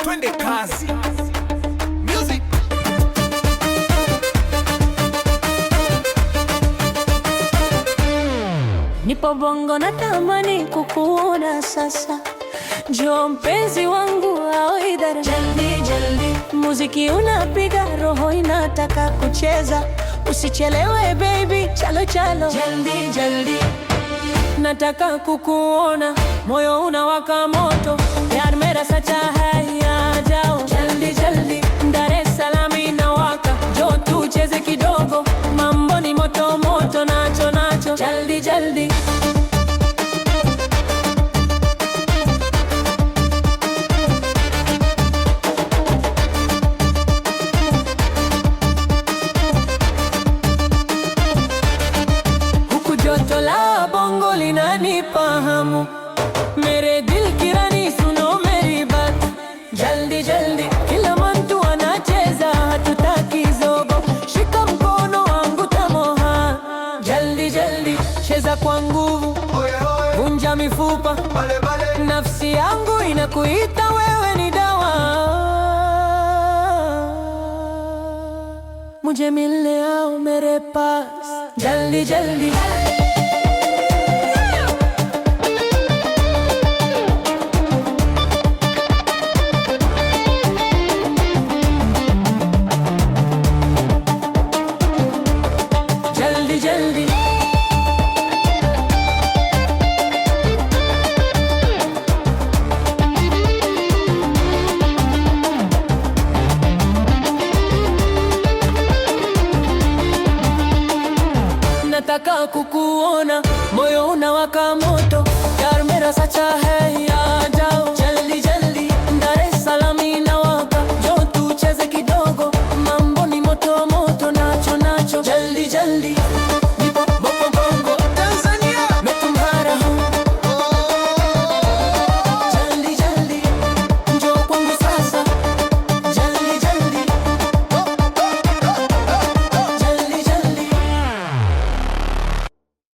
twende kazi. Music. Nipo Bongo natamani kukuona sasa, njoo mpenzi wangu au idara. Jaldi jaldi, muziki unapiga, roho inataka kucheza. Usichelewe baby, chalo chalo. Jaldi jaldi, nataka kukuona, moyo unawaka moto. Yaar mera sacha hai, aa jao. Jaldi jaldi, Dar es Salaam inawaka, njoo tucheze kidogo. Mambo ni moto moto, nacho nacho. Jaldi jaldi, huku joto la Bongo linanipa hamu. Mere dil ki rani suno meri baat. Jaldi jaldi, kila mtu anacheza, hatutaki zogo. Shika mkono wangu tamoha. Jaldi jaldi, cheza kwa nguvu, vunja mifupa. Nafsi yangu inakuita, wewe ni dawa. Mujhe milne aao mere paas. Jaldi jaldi, jaldi jaldi, nataka